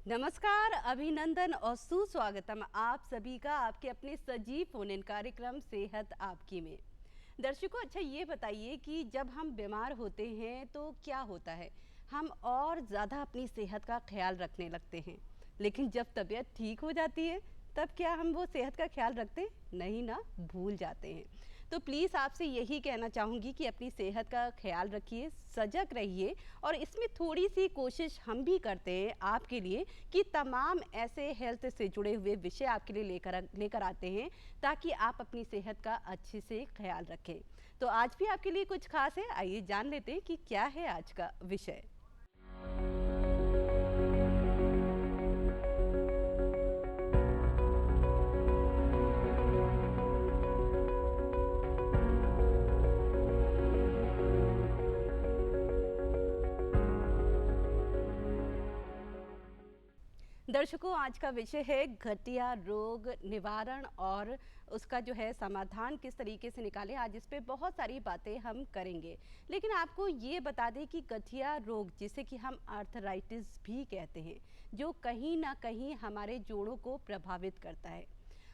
नमस्कार, अभिनंदन और सुस्वागतम आप सभी का आपके अपने सजीव फोन इन कार्यक्रम सेहत आपकी में। दर्शकों, अच्छा ये बताइए कि जब हम बीमार होते हैं तो क्या होता है, हम और ज़्यादा अपनी सेहत का ख्याल रखने लगते हैं। लेकिन जब तबीयत ठीक हो जाती है तब क्या हम वो सेहत का ख्याल रखते नहीं ना, भूल जाते हैं। तो प्लीज़ आपसे यही कहना चाहूँगी कि अपनी सेहत का ख्याल रखिए, सजग रहिए और इसमें थोड़ी सी कोशिश हम भी करते हैं आपके लिए कि तमाम ऐसे हेल्थ से जुड़े हुए विषय आपके लिए लेकर आते हैं ताकि आप अपनी सेहत का अच्छे से ख्याल रखें। तो आज भी आपके लिए कुछ खास है, आइए जान लेते हैं कि क्या है आज का विषय। दर्शकों, आज का विषय है गठिया रोग निवारण और उसका जो है समाधान किस तरीके से निकालें। आज इस पे बहुत सारी बातें हम करेंगे, लेकिन आपको ये बता दें कि गठिया रोग, जिसे कि हम आर्थराइटिस भी कहते हैं, जो कहीं ना कहीं हमारे जोड़ों को प्रभावित करता है।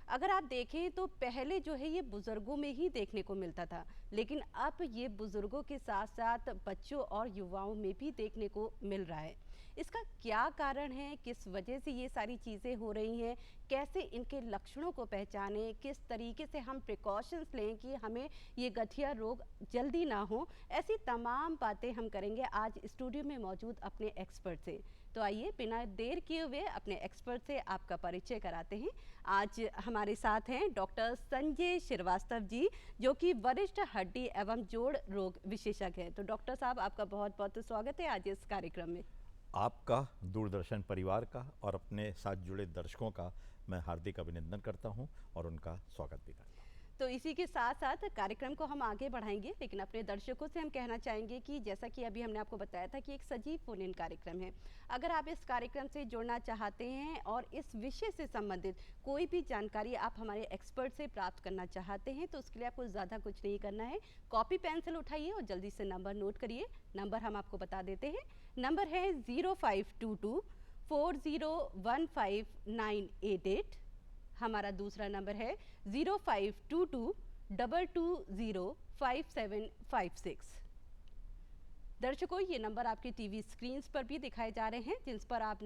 अगर आप देखें तो पहले जो है ये बुजुर्गों में ही देखने को मिलता था, लेकिन अब ये बुजुर्गों के साथ साथ बच्चों और युवाओं में भी देखने को मिल रहा है। इसका क्या कारण है, किस वजह से ये सारी चीज़ें हो रही हैं, कैसे इनके लक्षणों को पहचानें, किस तरीके से हम प्रिकॉशंस लें कि हमें ये गठिया रोग जल्दी ना हो, ऐसी तमाम बातें हम करेंगे आज स्टूडियो में मौजूद अपने एक्सपर्ट से। तो आइए बिना देर किए हुए अपने एक्सपर्ट से आपका परिचय कराते हैं। आज हमारे साथ हैं डॉक्टर संजय श्रीवास्तव जी, जो कि वरिष्ठ हड्डी एवं जोड़ रोग विशेषज्ञ हैं। तो डॉक्टर साहब, आपका बहुत बहुत स्वागत है आज इस कार्यक्रम में। आपका, दूरदर्शन परिवार का और अपने साथ जुड़े दर्शकों का मैं हार्दिक अभिनंदन करता हूं और उनका स्वागत भी करता हूं। तो इसी के साथ साथ कार्यक्रम को हम आगे बढ़ाएंगे, लेकिन अपने दर्शकों से हम कहना चाहेंगे कि जैसा कि अभी हमने आपको बताया था कि एक सजीव फोन इन कार्यक्रम है। अगर आप इस कार्यक्रम से जुड़ना चाहते हैं और इस विषय से संबंधित कोई भी जानकारी आप हमारे एक्सपर्ट से प्राप्त करना चाहते हैं, तो उसके लिए आपको ज़्यादा कुछ नहीं करना है। कॉपी पेंसिल उठाइए और जल्दी से नंबर नोट करिए। नंबर हम आपको बता देते हैं। नंबर है 0522 4015 988। हमारा दूसरा नंबर है 0522 2205756। दर्शकों, ये नंबर आपके टीवी स्क्रीन्स पर भी दिखाए जा रहे हैं, जिस पर आप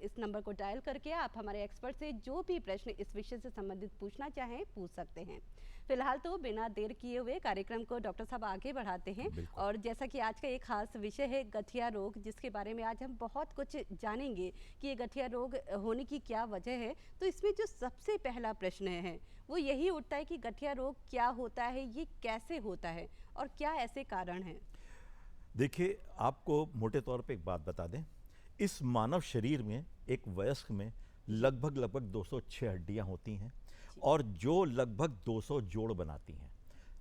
इस नंबर को डायल करके आप हमारे एक्सपर्ट से जो भी प्रश्न इस विषय से संबंधित पूछना चाहें पूछ सकते हैं। फिलहाल तो बिना देर किए हुए कार्यक्रम को डॉक्टर साहब आगे बढ़ाते हैं। और जैसा कि आज का एक खास विषय है गठिया रोग, जिसके बारे में आज हम बहुत कुछ जानेंगे कि ये गठिया रोग होने की क्या वजह है। तो इसमें जो सबसे पहला प्रश्न है वो यही उठता है कि गठिया रोग क्या होता है, ये कैसे होता है और क्या ऐसे कारण हैं। देखिए, आपको मोटे तौर पे एक बात बता दें। इस मानव शरीर में एक वयस्क में लगभग 206 हड्डियां होती हैं और जो लगभग 200 जोड़ बनाती हैं।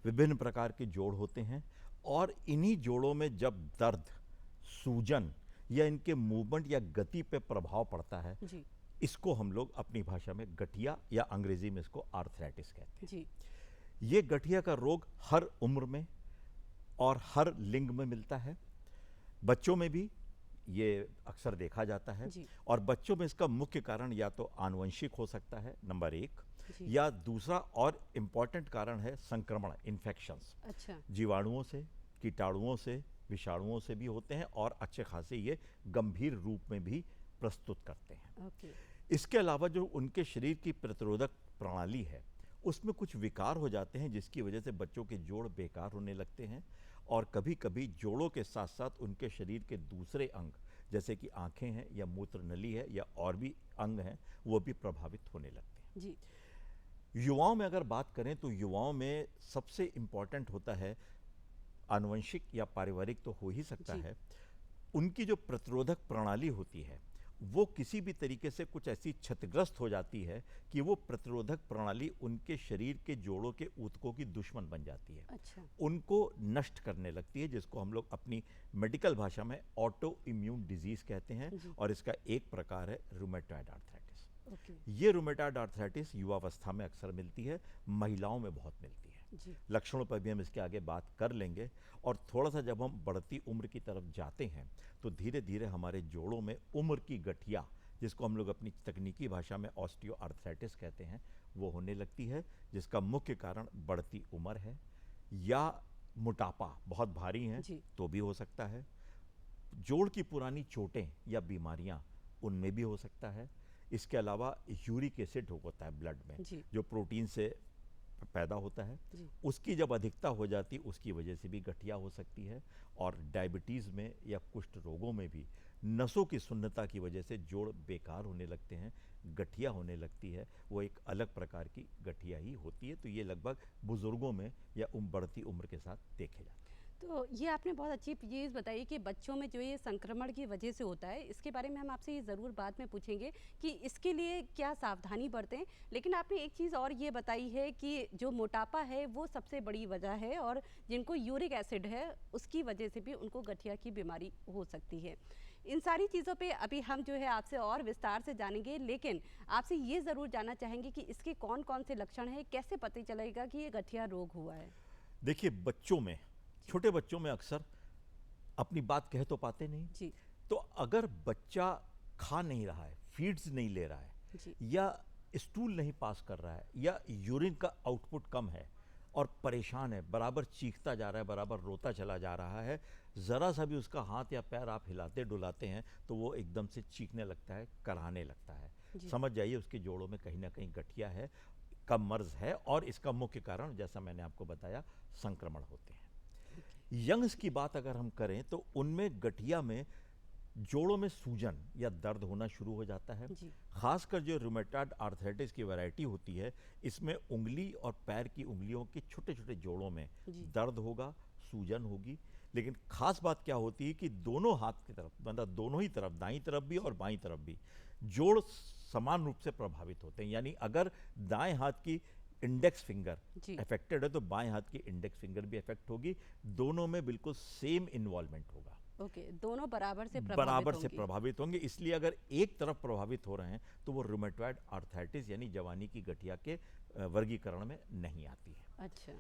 विभिन्न प्रकार के जोड़ होते हैं और इन्हीं जोड़ों में जब दर्द, सूजन या इनके मूवमेंट या गति पे प्रभाव पड़ता है, जी इसको हम लोग अपनी भाषा में गठिया या अंग्रेजी में इसको आर्थराइटिस कहते हैं। जी। ये गठिया का रोग हर उम्र में और हर लिंग में मिलता है। बच्चों में भी ये अक्सर देखा जाता है जी और बच्चों में इसका मुख्य कारण या तो आनुवंशिक हो सकता है, नंबर एक, जी। या दूसरा और इम्पॉर्टेंट कारण है संक्रमण, इन्फेक्शंस। अच्छा। जीवाणुओं से, कीटाणुओं से, विषाणुओं से भी होते हैं और अच्छे खासे ये गंभीर रूप में भी प्रस्तुत करते हैं। ओके। इसके अलावा जो उनके शरीर की प्रतिरोधक प्रणाली है उसमें कुछ विकार हो जाते हैं, जिसकी वजह से बच्चों के जोड़ बेकार होने लगते हैं और कभी कभी जोड़ों के साथ साथ उनके शरीर के दूसरे अंग, जैसे कि आंखें हैं या मूत्र नली है या और भी अंग हैं, वो भी प्रभावित होने लगते हैं। जी युवाओं में अगर बात करें तो युवाओं में सबसे इम्पॉर्टेंट होता है, आनुवंशिक या पारिवारिक तो हो ही सकता जी। है, उनकी जो प्रतिरोधक प्रणाली होती है वो किसी भी तरीके से कुछ ऐसी क्षतिग्रस्त हो जाती है कि वो प्रतिरोधक प्रणाली उनके शरीर के जोड़ों के ऊतकों की दुश्मन बन जाती है। अच्छा। उनको नष्ट करने लगती है, जिसको हम लोग अपनी मेडिकल भाषा में ऑटो इम्यून डिजीज कहते हैं जी। और इसका एक प्रकार है रूमेटॉइड आर्थराइटिस। ओके। ये रूमेटॉइड आर्थराइटिस युवावस्था में अक्सर मिलती है, महिलाओं में बहुत मिलती है। जी लक्षणों पर भी हम इसके आगे बात कर लेंगे और थोड़ा सा जब हम बढ़ती उम्र की तरफ जाते हैं तो धीरे धीरे हमारे जोड़ों में उम्र की गठिया जिसको हम लोग अपनी तकनीकी भाषा में ऑस्टियोआर्थराइटिस कहते हैं, वो होने लगती है, जिसका मुख्य कारण बढ़ती उम्र है या मोटापा बहुत भारी है जी। तो भी हो सकता है। जोड़ की पुरानी चोटें या बीमारियां, उनमें भी हो सकता है। इसके अलावा यूरिक एसिड होता है ब्लड में, जी। जो प्रोटीन से पैदा होता है, जी। उसकी जब अधिकता हो जाती उसकी वजह से भी गठिया हो सकती है। और डायबिटीज़ में या कुष्ठ रोगों में भी नसों की शून्यता की वजह से जोड़ बेकार होने लगते हैं, गठिया होने लगती है। वो एक अलग प्रकार की गठिया ही होती है। तो ये लगभग बुजुर्गों में या बढ़ती उम्र के साथ देखे जाते हैं। तो ये आपने बहुत अच्छी चीज़ बताई कि बच्चों में जो ये संक्रमण की वजह से होता है, इसके बारे में हम आपसे ये ज़रूर बाद में पूछेंगे कि इसके लिए क्या सावधानी बरतें। लेकिन आपने एक चीज़ और ये बताई है कि जो मोटापा है वो सबसे बड़ी वजह है, और जिनको यूरिक एसिड है उसकी वजह से भी उनको गठिया की बीमारी हो सकती है। इन सारी चीज़ों पे अभी हम जो है आपसे और विस्तार से जानेंगे, लेकिन आपसे ये ज़रूर जानना चाहेंगे कि इसके कौन कौन से लक्षण हैं, कैसे पता चलेगा कि ये गठिया रोग हुआ है? देखिए, बच्चों में, छोटे बच्चों में अक्सर अपनी बात कह तो पाते नहीं। जी। तो अगर बच्चा खा नहीं रहा है, फीड्स नहीं ले रहा है, जी। या स्टूल नहीं पास कर रहा है, या यूरिन का आउटपुट कम है और परेशान है, बराबर चीखता जा रहा है, बराबर रोता चला जा रहा है, ज़रा सा भी उसका हाथ या पैर आप हिलाते डुलाते हैं तो वो एकदम से चीखने लगता है, कराहने लगता है, जी। समझ जाइए उसके जोड़ों में कहीं ना कहीं गठिया है, का मर्ज है। और इसका मुख्य कारण, जैसा मैंने आपको बताया, संक्रमण होते हैं। यंग्स की बात अगर हम करें तो उनमें गठिया में जोड़ों में सूजन या दर्द होना शुरू हो जाता है। जी। खासकर जो रूमेटॉइड आर्थराइटिस की वैरायटी होती है, इसमें उंगली और पैर की उंगलियों के छोटे छोटे जोड़ों में जी। दर्द होगा, सूजन होगी। लेकिन खास बात क्या होती है कि दोनों हाथ की तरफ, मतलब दोनों ही तरफ, दाईं तरफ भी और बाईं तरफ भी, जोड़ समान रूप से प्रभावित होते हैं। यानी अगर दाएं हाथ की इंडेक्स फिंगर जी। अफेक्टेड है तो बाएं हाथ की इंडेक्स फिंगर भी अफेक्ट होगी। दोनों में बिल्कुल सेम इन्वॉल्वमेंट होगा, ओके, दोनों बराबर से प्रभावित बराबर से होंगी। प्रभावित होंगे। इसलिए अगर एक तरफ प्रभावित हो रहे हैं तो वो रूमेटॉइड आर्थराइटिस यानी जवानी की गठिया के वर्गीकरण में नहीं आती है। अच्छा।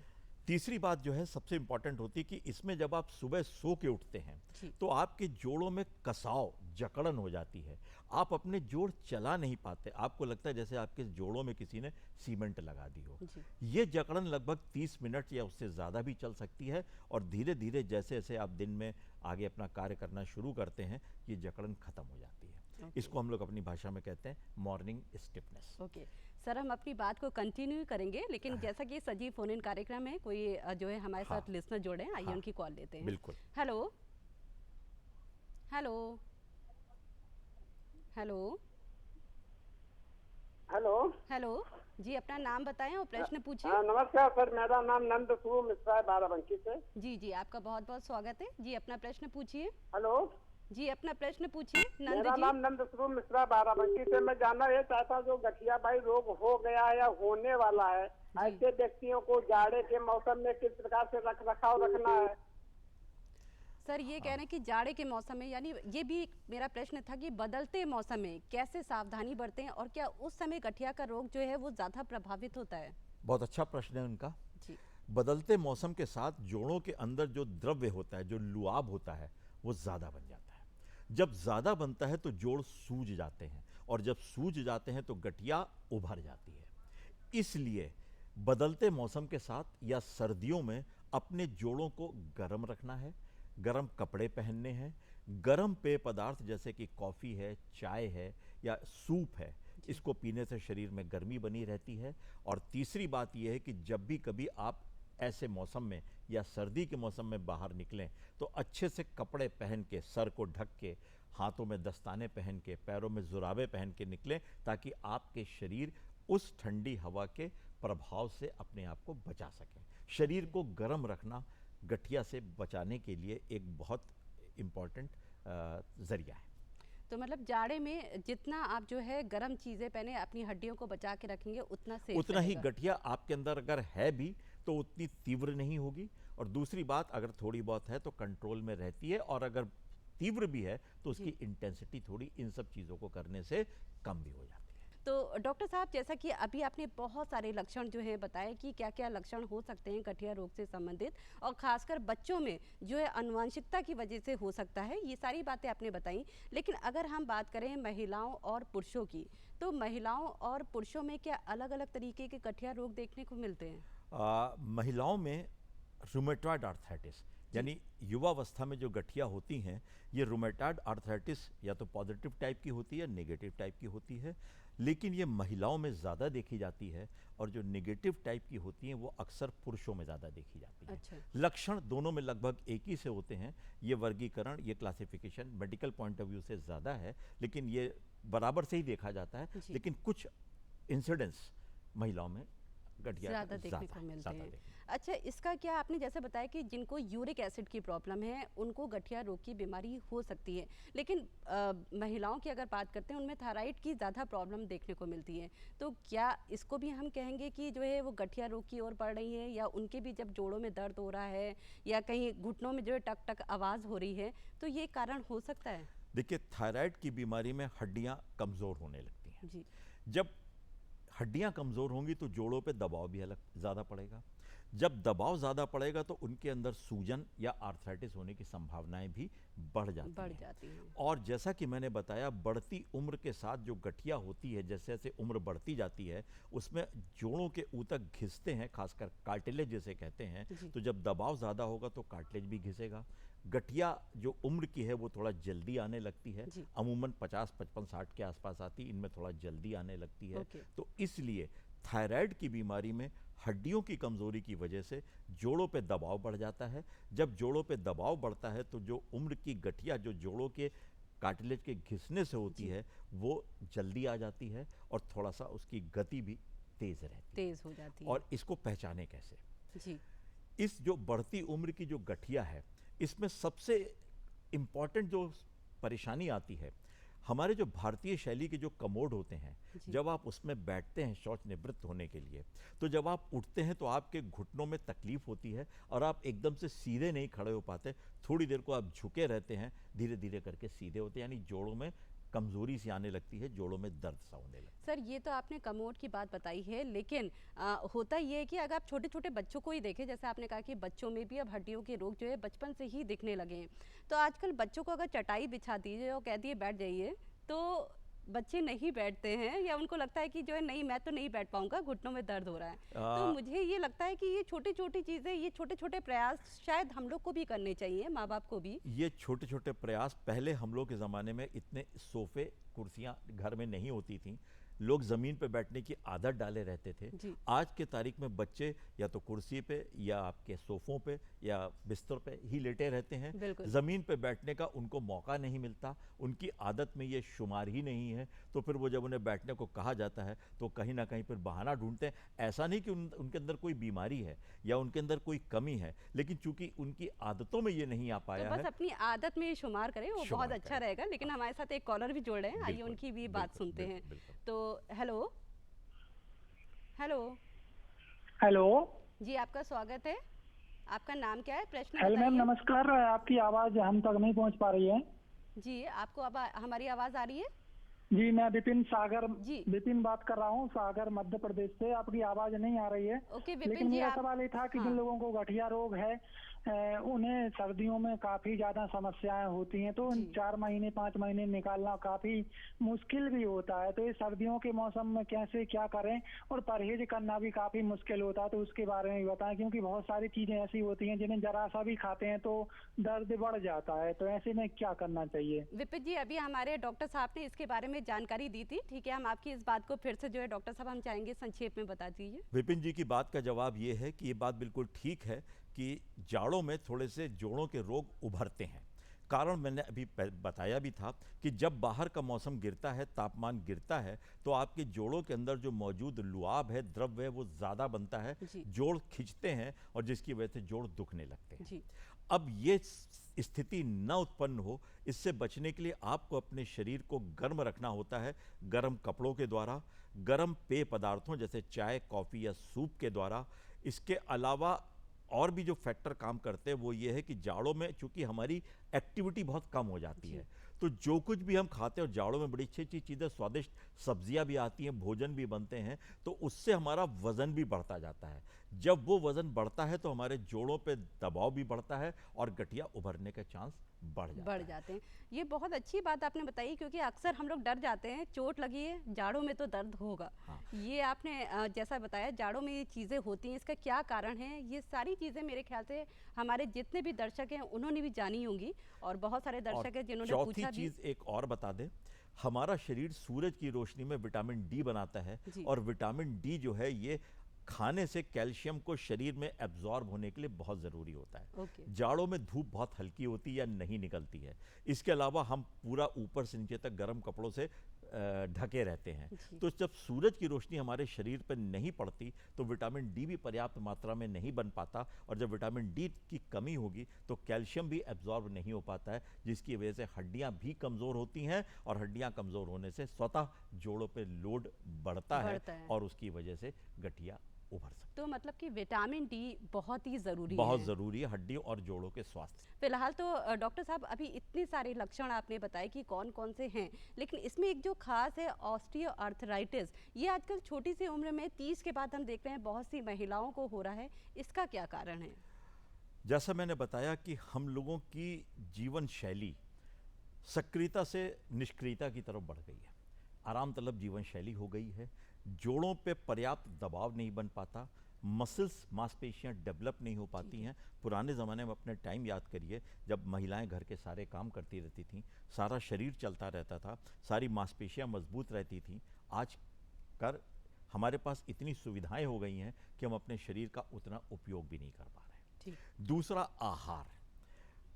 तीसरी बात जो है सबसे इंपॉर्टेंट होती है कि इसमें जब आप सुबह सो के उठते हैं जी। तो आपके जोड़ों में कसाव, जकड़न हो जाती है। आप अपने जोड़ चला नहीं पाते, आपको लगता है जैसे आपके जोड़ों में किसी ने सीमेंट लगा दी हो। जी। ये जकड़न लगभग 30 मिनट या उससे ज़्यादा भी चल सकती है, और धीरे धीरे जैसे जैसे आप दिन में आगे अपना कार्य करना शुरू करते हैं, ये जकड़न खत्म हो जाती है। ओके। इसको हम लोग अपनी भाषा में कहते हैं मॉर्निंग स्टिफनेस। ओके सर, हम अपनी बात को कंटिन्यू करेंगे, लेकिन जैसा कि सजीव फोन इन कार्यक्रम है, कोई जो है हमारे हाँ। साथ लिसनर जोड़े हैं, आइए हाँ। उनकी कॉल लेते हैं। बिल्कुल। Hello hello hello hello. Hello जी, अपना नाम बताएं और प्रश्न पूछिए। हाँ, नमस्कार सर, मेरा नाम नंद स्वरूप मिश्रा है, बाराबंकी से। जी जी, आपका बहुत बहुत स्वागत है जी, अपना प्रश्न पूछिए। हेलो। जी, अपना प्रश्न पूछिए नंद मेरा जी। नाम नंद स्वरूप मिश्रा, बाराबंकी से। मैं जानना ये चाहता हूँ, जो गठिया भाई रोग हो गया है या होने वाला है, ऐसे व्यक्तियों को जाड़े के मौसम में किस प्रकार से रख रखाव रखना है? सर ये कह रहे हैं कि जाड़े के मौसम में, यानी ये भी मेरा प्रश्न था कि बदलते मौसम में कैसे सावधानी बरतें, और क्या उस समय गठिया का रोग जो है वो ज़्यादा प्रभावित होता है? बहुत अच्छा प्रश्न है उनका। जी। बदलते मौसम के साथ जोड़ों के अंदर जो द्रव्य होता है, जो लुआब होता है, वो ज़्यादा बन जाता है। जब ज़्यादा बनता है तो जोड़ सूज जाते हैं, और जब सूज जाते हैं तो गठिया उभर जाती है। इसलिए बदलते मौसम के साथ या सर्दियों में अपने जोड़ों को गर्म रखना है, गर्म कपड़े पहनने हैं, गर्म पेय पदार्थ जैसे कि कॉफ़ी है, चाय है या सूप है, इसको पीने से शरीर में गर्मी बनी रहती है। और तीसरी बात यह है कि जब भी कभी आप ऐसे मौसम में या सर्दी के मौसम में बाहर निकलें तो अच्छे से कपड़े पहन के, सर को ढक के, हाथों में दस्ताने पहन के, पैरों में जुराबे पहन के निकलें, ताकि आपके शरीर उस ठंडी हवा के प्रभाव से अपने आप को बचा सकें। शरीर को गर्म रखना गठिया से बचाने के लिए एक बहुत इम्पॉर्टेंट ज़रिया है। तो मतलब जाड़े में जितना आप जो है गर्म चीज़ें पहने, अपनी हड्डियों को बचा के रखेंगे, उतना सेफ उतना ही रहेगा। गठिया आपके अंदर अगर है भी तो उतनी तीव्र नहीं होगी, और दूसरी बात, अगर थोड़ी बहुत है तो कंट्रोल में रहती है, और अगर तीव्र भी है तो उसकी इंटेंसिटी थोड़ी इन सब चीज़ों को करने से कम भी हो जाती है। तो डॉक्टर साहब, जैसा कि अभी आपने बहुत सारे लक्षण जो है बताए कि क्या क्या लक्षण हो सकते हैं गठिया रोग से संबंधित, और खासकर बच्चों में जो है आनुवंशिकता की वजह से हो सकता है, ये सारी बातें आपने बताई। लेकिन अगर हम बात करें महिलाओं और पुरुषों की, तो महिलाओं और पुरुषों में क्या अलग अलग तरीके के गठिया रोग देखने को मिलते हैं? महिलाओं में रूमेटॉइड आर्थराइटिस यानी युवावस्था में जो गठिया होती हैं, ये रूमेटॉइड आर्थराइटिस या तो पॉजिटिव टाइप की होती है, नेगेटिव टाइप की होती है, लेकिन ये महिलाओं में ज़्यादा देखी जाती है, और जो नेगेटिव टाइप की होती हैं वो अक्सर पुरुषों में ज़्यादा देखी जाती है। अच्छा। लक्षण दोनों में लगभग एक ही से होते हैं। ये वर्गीकरण, ये classification medical point of view से ज़्यादा है, लेकिन ये बराबर से ही देखा जाता है। जी। लेकिन कुछ इंसिडेंट्स महिलाओं में गठिया ज़्यादा देखने को मिलते ज़्यादा हैं। देखने। अच्छा, इसका क्या आपने जैसे बताया कि जिनको यूरिक एसिड की प्रॉब्लम है उनको गठिया रोग की बीमारी हो सकती है, लेकिन महिलाओं की अगर बात करते हैं उनमें थायराइड की ज़्यादा प्रॉब्लम देखने को मिलती है, तो क्या इसको भी हम कहेंगे कि जो है वो गठिया रोग की ओर बढ़ रही है, या उनके भी जब जोड़ों में दर्द हो रहा है या कहीं घुटनों में जो है टक टक आवाज़ हो रही है, तो ये कारण हो सकता है? देखिए, थायराइड की बीमारी में हड्डियां कमज़ोर होने लगती हैं। जी। जब हड्डियां कमज़ोर होंगी तो जोड़ों पे दबाव भी अलग ज़्यादा पड़ेगा। जब दबाव ज़्यादा पड़ेगा तो उनके अंदर सूजन या आर्थराइटिस होने की संभावनाएं भी बढ़ जाती हैं। और जैसा कि मैंने बताया, बढ़ती उम्र के साथ जो गठिया होती है, जैसे जैसे उम्र बढ़ती जाती है, उसमें जोड़ों के ऊतक घिसते हैं, खासकर कार्टिलेज जिसे कहते हैं। तो जब दबाव ज़्यादा होगा तो कार्टिलेज भी घिसेगा। गठिया जो उम्र की है वो थोड़ा जल्दी आने लगती है, अमूमन 50, 55, 60 के आसपास आती, इनमें थोड़ा जल्दी आने लगती है। तो इसलिए थायराइड की बीमारी में हड्डियों की कमजोरी की वजह से जोड़ों पे दबाव बढ़ जाता है। जब जोड़ों पे दबाव बढ़ता है तो जो उम्र की गठिया जो जोड़ों के कार्टिलेज के घिसने से होती है वो जल्दी आ जाती है, और थोड़ा सा उसकी गति भी तेज हो जाती है। और इसको पहचाने कैसे? जी। इस जो बढ़ती उम्र की जो गठिया है, इसमें सबसे इम्पॉर्टेंट जो परेशानी आती है, हमारे जो भारतीय शैली के जो कमोड होते हैं, जब आप उसमें बैठते हैं शौच निवृत्त होने के लिए, तो जब आप उठते हैं तो आपके घुटनों में तकलीफ होती है और आप एकदम से सीधे नहीं खड़े हो पाते। थोड़ी देर को आप झुके रहते हैं, धीरे धीरे करके सीधे होते हैं, यानी जोड़ों में कमजोरी सी आने लगती है, जोड़ों में दर्द सा होने लगता है। सर, ये तो आपने कमोड की बात बताई है, लेकिन होता ये है कि अगर आप छोटे छोटे बच्चों को ही देखें, जैसे आपने कहा कि बच्चों में भी अब हड्डियों के रोग जो है बचपन से ही दिखने लगे हैं, तो आजकल बच्चों को अगर चटाई बिछा दीजिए और कह दिए बैठ जाइए, तो बच्चे नहीं बैठते हैं, या उनको लगता है कि जो है नहीं, मैं तो नहीं बैठ पाऊंगा, घुटनों में दर्द हो रहा है। तो मुझे ये लगता है कि ये छोटी छोटी चीज़ें, ये छोटे छोटे प्रयास शायद हम लोग को भी करने चाहिए, माँ बाप को भी। ये छोटे छोटे प्रयास, पहले हम लोग के ज़माने में इतने सोफे कुर्सियाँ घर में नहीं होती थी, लोग ज़मीन पे बैठने की आदत डाले रहते थे। आज के तारीख में बच्चे या तो कुर्सी पे या आपके सोफ़ों पे या बिस्तर पे ही लेटे रहते हैं, ज़मीन पे बैठने का उनको मौका नहीं मिलता, उनकी आदत में ये शुमार ही नहीं है। तो फिर वो जब उन्हें बैठने को कहा जाता है तो कहीं ना कहीं फिर बहाना ढूंढते हैं। ऐसा नहीं कि उनके अंदर कोई बीमारी है या उनके अंदर कोई कमी है, लेकिन चूंकि उनकी आदतों में ये नहीं आ पाया तो बस अपनी आदत में शुमार करें, वो बहुत अच्छा रहेगा। लेकिन हमारे साथ एक कॉलर भी जोड़ रहे हैं, आइए उनकी भी बात सुनते हैं। तो हेलो हेलो हेलो जी, आपका स्वागत है। आपका नाम क्या है, प्रश्न हेलो बताइए। मैम, नमस्कार। आपकी आवाज हम तक नहीं पहुंच पा रही है। जी, आपको अब हमारी आवाज आ रही है? जी, मैं जी। विपिन बात कर रहा हूँ, सागर मध्य प्रदेश से। आपकी आवाज नहीं आ रही है। ओके विपिन लेकिन जी, मेरा सवाल ये था कि जिन लोगों को गठिया रोग है, उन्हें सर्दियों में काफी ज्यादा समस्याएं होती हैं, तो 4 महीने 5 महीने निकालना काफी मुश्किल भी होता है। तो ये सर्दियों के मौसम में कैसे क्या करें, और परहेज करना भी काफी मुश्किल होता है, तो उसके बारे में बताएं। क्योंकि बहुत सारी चीजें ऐसी होती हैं जिन्हें जरा सा भी खाते हैं तो दर्द बढ़ जाता है, तो ऐसे में क्या करना चाहिए? विपिन जी, अभी हमारे डॉक्टर साहब ने इसके बारे में जानकारी दी थी, ठीक है। हम आपकी इस बात को फिर से जो है डॉक्टर साहब हम चाहेंगे संक्षेप में बता दीजिए। विपिन जी की बात का जवाब ये है कि ये बात बिल्कुल ठीक है कि जाड़ों में थोड़े से जोड़ों के रोग उभरते हैं। कारण मैंने अभी बताया भी था कि जब बाहर का मौसम गिरता है, तापमान गिरता है, तो आपके जोड़ों के अंदर जो मौजूद लुआब है, द्रव्य है, वो ज़्यादा बनता है, जोड़ खिंचते हैं और जिसकी वजह से जोड़ दुखने लगते हैं। अब ये स्थिति न उत्पन्न हो, इससे बचने के लिए आपको अपने शरीर को गर्म रखना होता है, गर्म कपड़ों के द्वारा, गर्म पेय पदार्थों जैसे चाय, कॉफ़ी या सूप के द्वारा। इसके अलावा और भी जो फैक्टर काम करते हैं वो ये है कि जाड़ों में चूंकि हमारी एक्टिविटी बहुत कम हो जाती है, तो जो कुछ भी हम खाते हैं, और जाड़ों में बड़ी अच्छी अच्छी चीज़ें, स्वादिष्ट सब्जियां भी आती हैं, भोजन भी बनते हैं, तो उससे हमारा वज़न भी बढ़ता जाता है। जब वो वज़न बढ़ता है तो हमारे जोड़ों पे दबाव भी बढ़ता है और गठिया उभरने के चांस बढ़ जाते हैं। ये बहुत अच्छी बात आपने बताई, क्योंकि अक्सर हम लोग डर जाते हैं, चोट लगी है जाड़ों में तो दर्द होगा। हाँ। ये आपने जैसा बताया जाड़ों में ये चीज़ें होती हैं, इसका क्या कारण है, ये सारी चीज़ें मेरे ख्याल से हमारे जितने भी दर्शक हैं उन्होंने भी जानी होंगी, और बहुत सारे और दर्शक हैं जिन्होंने चौथी पूछा भी। चीज एक और बता दें, हमारा शरीर सूरज की रोशनी में विटामिन डी बनाता है, जी। और विटामिन डी जो है ये खाने से कैल्शियम को शरीर में एब्जॉर्ब होने के लिए बहुत ज़रूरी होता है। ओके। जाड़ों में धूप बहुत हल्की होती है या नहीं निकलती है। इसके अलावा हम पूरा ऊपर से नीचे तक गर्म कपड़ों से ढके रहते हैं। जी। तो जब सूरज की रोशनी हमारे शरीर पर नहीं पड़ती तो विटामिन डी भी पर्याप्त मात्रा में नहीं बन पाता, और जब विटामिन डी की कमी होगी तो कैल्शियम भी एब्जॉर्ब नहीं हो पाता है, जिसकी वजह से हड्डियां भी कमज़ोर होती हैं, और हड्डियां कमज़ोर होने से स्वतः जोड़ों पे लोड बढ़ता है, और उसकी वजह से गठिया उभर सकती है। तो मतलब कि विटामिन डी बहुत ही ज़रूरी बहुत है। ज़रूरी है हड्डियों और जोड़ों के स्वास्थ्य। फिलहाल तो डॉक्टर साहब अभी इतने सारे लक्षण आपने बताए कि कौन कौन से हैं, लेकिन इसमें एक जो खास है ऑस्टियो आर्थराइटिस, ये आजकल छोटी सी उम्र में 30 के बाद हम देख रहे हैं बहुत सी महिलाओं को हो रहा है, इसका क्या कारण है? जैसा मैंने बताया कि हम लोगों की जीवन शैली सक्रियता से निष्क्रियता की तरफ बढ़ गई है, आराम तलब जीवन शैली हो गई है, जोड़ों पे पर्याप्त दबाव नहीं बन पाता, मसल्स मांसपेशियां डेवलप नहीं हो पाती हैं। पुराने ज़माने में अपने टाइम याद करिए, जब महिलाएं घर के सारे काम करती रहती थीं, सारा शरीर चलता रहता था, सारी मांसपेशियां मजबूत रहती थीं। आज कर हमारे पास इतनी सुविधाएं हो गई हैं कि हम अपने शरीर का उतना उपयोग भी नहीं कर पा रहे हैं। दूसरा, आहार,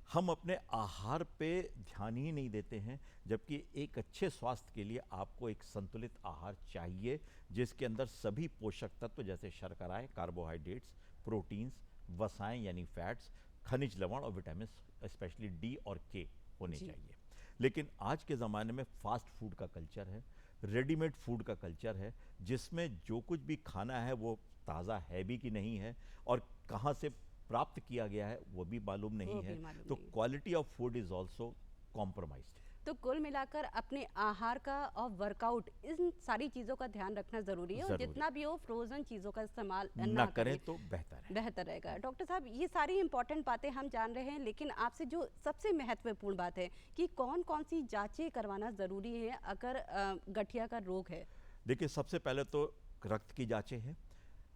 हम अपने आहार पे ध्यान ही नहीं देते हैं, जबकि एक अच्छे स्वास्थ्य के लिए आपको एक संतुलित आहार चाहिए, जिसके अंदर सभी पोषक तत्व जैसे शर्कराएं, कार्बोहाइड्रेट्स, प्रोटीन्स, वसाएं यानी फैट्स, खनिज लवण और विटामिन स्पेशली डी और के होने चाहिए। लेकिन आज के ज़माने में फास्ट फूड का कल्चर है, रेडीमेड फूड का कल्चर है, जिसमें जो कुछ भी खाना है वो ताज़ा है भी कि नहीं है, और कहाँ से प्राप्त किया गया है वो भी मालूम नहीं है। तो quality of food is also compromised. तो कुल मिलाकर अपने आहार का और वर्कआउट, इन सारी चीज़ों का ध्यान रखना ज़रूरी है, और जितना भी हो फ्रोज़न चीज़ों का इस्तेमाल ना करें तो बेहतर रहेगा। डॉक्टर साहब, ये सारी इंपॉर्टेंट बातें हम जान रहे हैं, लेकिन आपसे जो सबसे महत्वपूर्ण बात है कि कौन कौन सी जांचें करवाना ज़रूरी है अगर गठिया का रोग है? देखिए, सबसे पहले तो रक्त की जांचें हैं।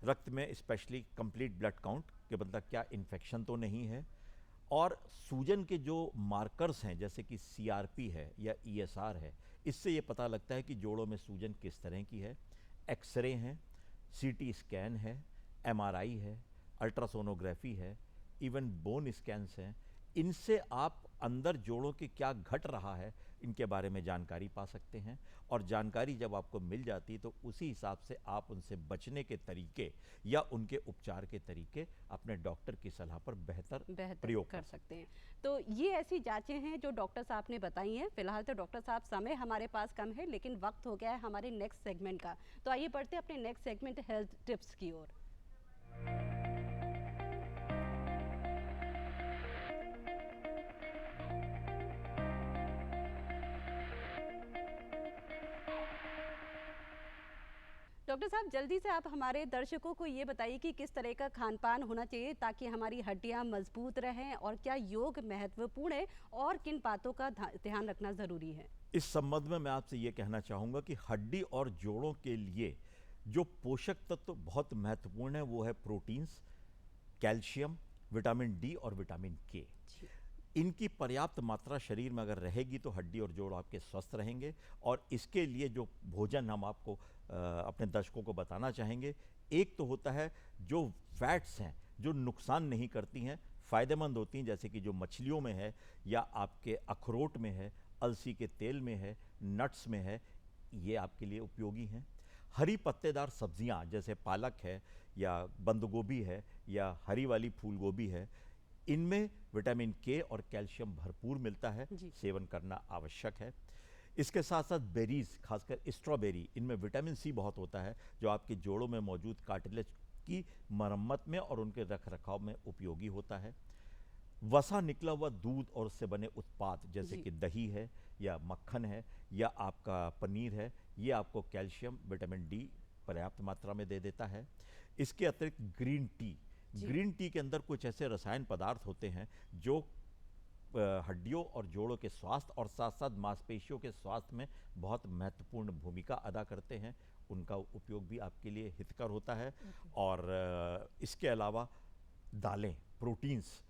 रक्त में स्पेशली कंप्लीट ब्लड काउंट के मतलब क्या इन्फेक्शन तो नहीं है, और सूजन के जो मार्कर्स हैं जैसे कि सीआरपी है या ईएसआर है, इससे ये पता लगता है कि जोड़ों में सूजन किस तरह की है। एक्सरे हैं, सीटी स्कैन है, एमआरआई है, अल्ट्रासोनोग्राफी है, इवन बोन स्कैन्स हैं। इनसे आप अंदर जोड़ों के क्या घट रहा है इनके बारे में जानकारी पा सकते हैं, और जानकारी जब आपको मिल जाती तो उसी हिसाब से आप उनसे बचने के तरीके या उनके उपचार के तरीके अपने डॉक्टर की सलाह पर बेहतर प्रयोग कर सकते हैं। तो ये ऐसी जांचें हैं जो डॉक्टर साहब ने बताई हैं। फिलहाल तो डॉक्टर साहब समय हमारे पास कम है, लेकिन वक्त हो गया है हमारे नेक्स्ट सेगमेंट का। तो आइए बढ़ते हैं अपने नेक्स्ट सेगमेंट हेल्थ टिप्स की ओर। डॉक्टर साहब, जल्दी से आप हमारे दर्शकों को ये बताइए कि किस तरह का खान पान होना चाहिए ताकि हमारी हड्डियां मजबूत रहें, और क्या योग महत्वपूर्ण है और किन बातों का ध्यान रखना ज़रूरी है? इस संबंध में मैं आपसे ये कहना चाहूँगा कि हड्डी और जोड़ों के लिए जो पोषक तत्व बहुत महत्वपूर्ण है वो है प्रोटीन्स, कैल्शियम, विटामिन डी और विटामिन के। इनकी पर्याप्त मात्रा शरीर में अगर रहेगी तो हड्डी और जोड़ आपके स्वस्थ रहेंगे, और इसके लिए जो भोजन हम आपको अपने दर्शकों को बताना चाहेंगे, एक तो होता है जो फैट्स हैं जो नुकसान नहीं करती हैं, फ़ायदेमंद होती हैं, जैसे कि जो मछलियों में है या आपके अखरोट में है, अलसी के तेल में है, नट्स में है, ये आपके लिए उपयोगी हैं। हरी पत्तेदार सब्जियां जैसे पालक है या बंद गोभी है या हरी वाली फूल गोभी है, इनमें विटामिन के और कैल्शियम भरपूर मिलता है, सेवन करना आवश्यक है। इसके साथ साथ बेरीज, खासकर स्ट्रॉबेरी, इनमें विटामिन सी बहुत होता है जो आपके जोड़ों में मौजूद कार्टिलेज की मरम्मत में और उनके रख रखाव में उपयोगी होता है। वसा निकला हुआ दूध और उससे बने उत्पाद जैसे जी। कि दही है या मक्खन है या आपका पनीर है, ये आपको कैल्शियम, विटामिन डी पर्याप्त मात्रा में दे देता है। इसके अतिरिक्त ग्रीन टी, जी। ग्रीन टी के अंदर कुछ ऐसे रसायन पदार्थ होते हैं जो हड्डियों और जोड़ों के स्वास्थ्य और साथ साथ मांसपेशियों के स्वास्थ्य में बहुत महत्वपूर्ण भूमिका अदा करते हैं। उनका उपयोग भी आपके लिए हितकर होता है। और इसके अलावा दालें, प्रोटीन्स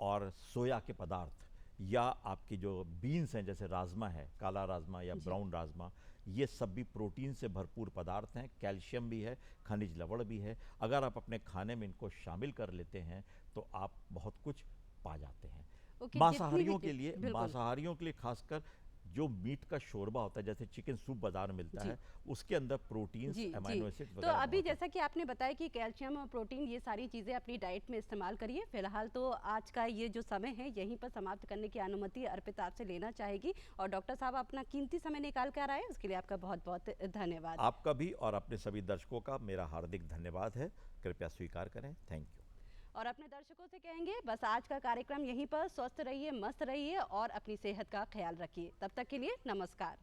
और सोया के पदार्थ या आपकी जो बीन्स हैं जैसे राजमा है, काला राजमा या ब्राउन राजमा, ये सब भी प्रोटीन से भरपूर पदार्थ हैं, कैल्शियम भी है, खनिज लवण भी है। अगर आप अपने खाने में इनको शामिल कर लेते हैं तो आप बहुत कुछ पा जाते हैं। ओके, मांसाहारियों जितनी के भी लिए, बिल्कुल। मांसाहारियों के लिए खासकर जो मीट का शोरबा होता है, जैसे चिकन सूप बाजार में मिलता जी। है, उसके अंदर प्रोटीन्स, जी, अमाइनो जी। एसिड्स तो वगैरह अभी बहुत जैसा कि आपने बताया कि कैल्शियम और प्रोटीन ये सारी चीज़ें अपनी डाइट में इस्तेमाल करिए। फिलहाल तो आज का ये जो समय है यहीं पर समाप्त करने की अनुमति अर्पिता आपसे लेना चाहेगी। और डॉक्टर साहब अपना कीमती समय निकाल कर आए, उसके लिए आपका बहुत बहुत धन्यवाद। आपका भी और अपने सभी दर्शकों का मेरा हार्दिक धन्यवाद है। कृपया स्वीकार करें। Thank you. और अपने दर्शकों से कहेंगे बस आज का कार्यक्रम यहीं पर। स्वस्थ रहिए, मस्त रहिए और अपनी सेहत का ख्याल रखिए। तब तक के लिए नमस्कार।